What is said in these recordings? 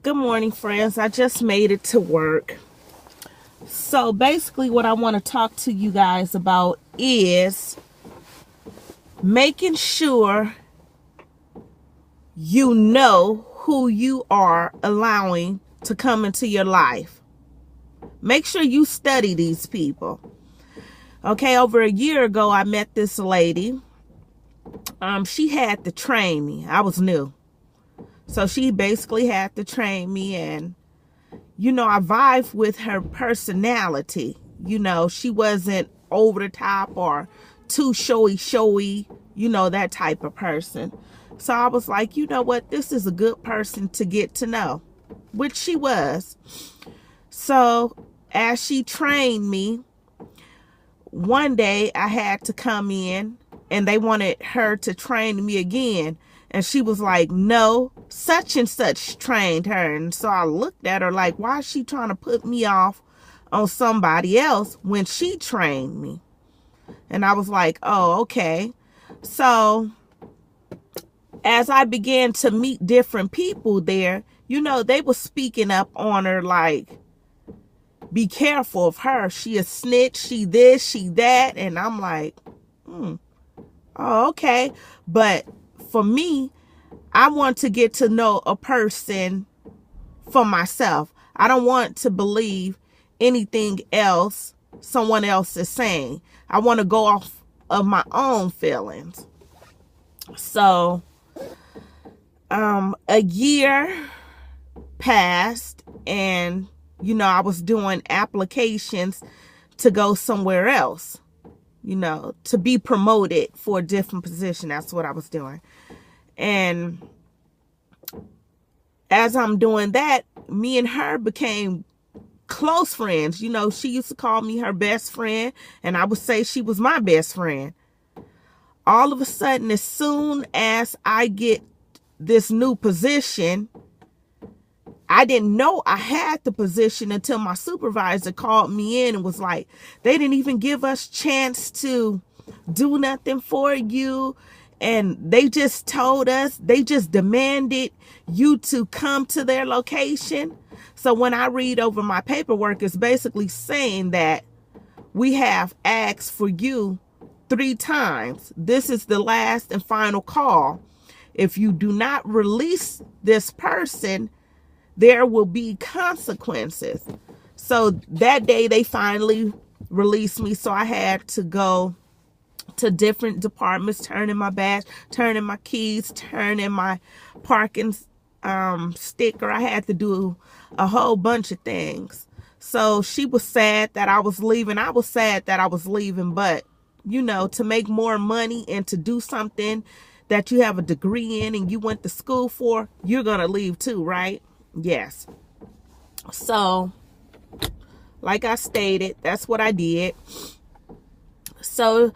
Good morning, friends. I just made it to work. So basically what I want to talk to you guys about is making sure you know who you are allowing to come into your life. Make sure you study these people. Okay, over a year ago, I met this lady. She had to train me. I was new. So she basically had to train me, and I vibed with her personality. She wasn't over the top or too showy, that type of person. So I was like, you know what? This is a good person to get to know, which she was. So as she trained me, one day I had to come in and they wanted her to train me again. And she was like, no, such and such trained her. And so I looked at her like, why is she trying to put me off on somebody else when she trained me? And I was like, oh, okay. So as I began to meet different people there, they were speaking up on her like, be careful of her. She a snitch, she this, she that. And I'm like, oh, okay. But for me, I want to get to know a person for myself. I don't want to believe anything else someone else is saying. I want to go off of my own feelings. So, a year passed and, I was doing applications to go somewhere else, to be promoted for a different position. That's what I was doing. And as I'm doing that, me and her became close friends. She used to call me her best friend, and I would say she was my best friend. All of a sudden, as soon as I get this new position, I didn't know I had the position until my supervisor called me in and was like, they didn't even give us chance to do nothing for you. And they just told us, they just demanded you to come to their location. So when I read over my paperwork, it's basically saying that we have asked for you 3 times. This is the last and final call. If you do not release this person, there will be consequences. So that day they finally released me. So I had to go to different departments, turn in my badge, turn in my keys, turn in my parking sticker. I had to do a whole bunch of things. So she was sad that I was leaving. I was sad that I was leaving, but to make more money and to do something that you have a degree in and you went to school for, you're going to leave too, right? Yes. So, like I stated, that's what I did. So,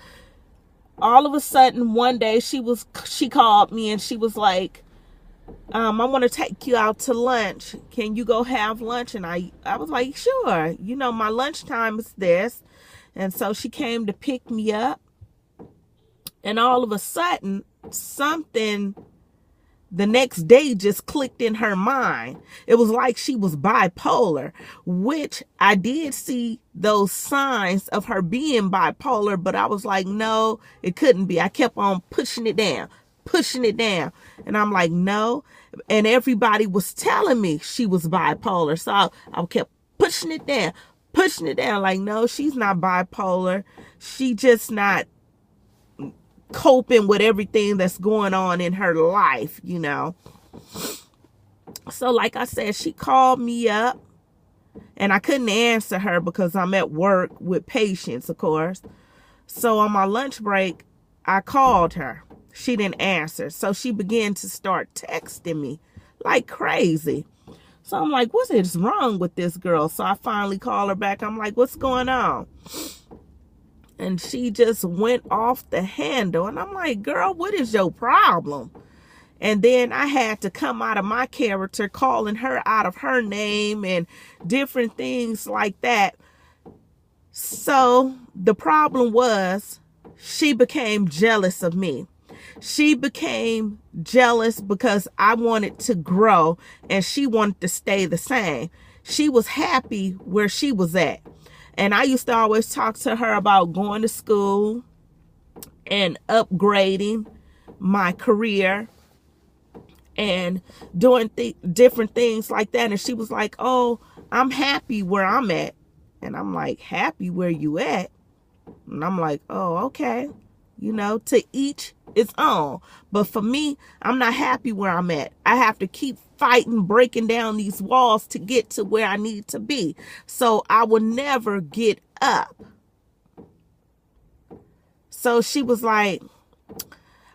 all of a sudden, one day she called me and she was like, I want to take you out to lunch. Can you go have lunch? And I was like, sure. My lunchtime is this. And so she came to pick me up. And all of a sudden, something the next day just clicked in her mind. It was like she was bipolar, which I did see those signs of her being bipolar, but I was like, no, it couldn't be. I kept on pushing it down. And I'm like, no. And everybody was telling me she was bipolar. So I kept pushing it down. Like, no, she's not bipolar. She just not coping with everything that's going on in her life, So like I said, she called me up and I couldn't answer her because I'm at work with patients, of course. So on my lunch break, I called her. She didn't answer. So she began to start texting me like crazy. So I'm like, what is wrong with this girl? So I finally called her back. I'm like, what's going on? And she just went off the handle. And I'm like, girl, what is your problem? And then I had to come out of my character, calling her out of her name and different things like that. So the problem was she became jealous of me. She became jealous because I wanted to grow and she wanted to stay the same. She was happy where she was at. And I used to always talk to her about going to school and upgrading my career and doing different things like that. And she was like, oh, I'm happy where I'm at. And I'm like, happy where you at? And I'm like, oh, okay. You know, to each its own. But for me, I'm not happy where I'm at. I have to keep fighting, breaking down these walls to get to where I need to be. So I will never get up. So she was like,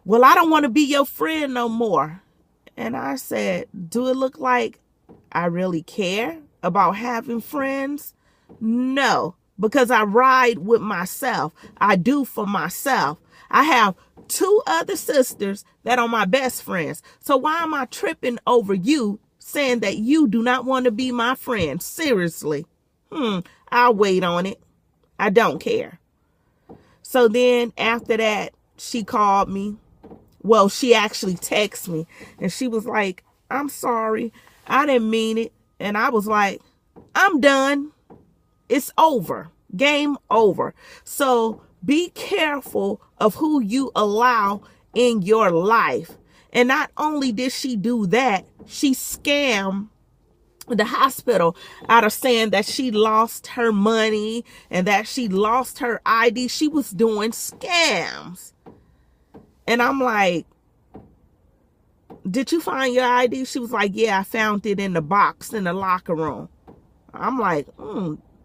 well, I don't want to be your friend no more. And I said, do it look like I really care about having friends? No, because I ride with myself. I do for myself. I have 2 other sisters that are my best friends. So why am I tripping over you saying that you do not want to be my friend? Seriously. I'll wait on it. I don't care. So then after that, she called me. Well, she actually texted me and she was like, I'm sorry. I didn't mean it. And I was like, I'm done. It's over. Game over. So be careful of who you allow in your life. And not only did she do that, she scammed the hospital out of saying that she lost her money and that she lost her ID. She was doing scams. And I'm like, did you find your ID? She was like, yeah, I found it in the box in the locker room. I'm like,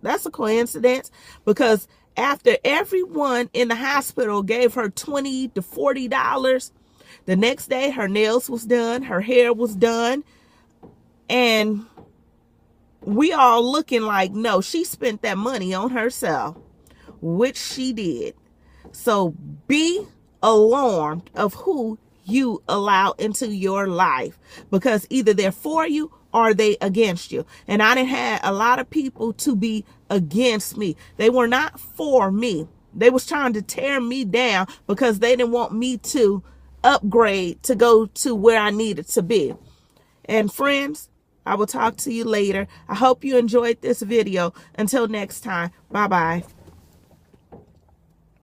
that's a coincidence, because after everyone in the hospital gave her $20 to $40, the next day her nails was done, her hair was done, and we all looking like, no, she spent that money on herself, which she did. So be alarmed of who you allow into your life, because either they're for you or they against you. And I didn't have a lot of people to be against me. They were not for me. They was trying to tear me down because they didn't want me to upgrade to go to where I needed to be. And friends, I will talk to you later. I hope you enjoyed this video. Until next time, bye-bye.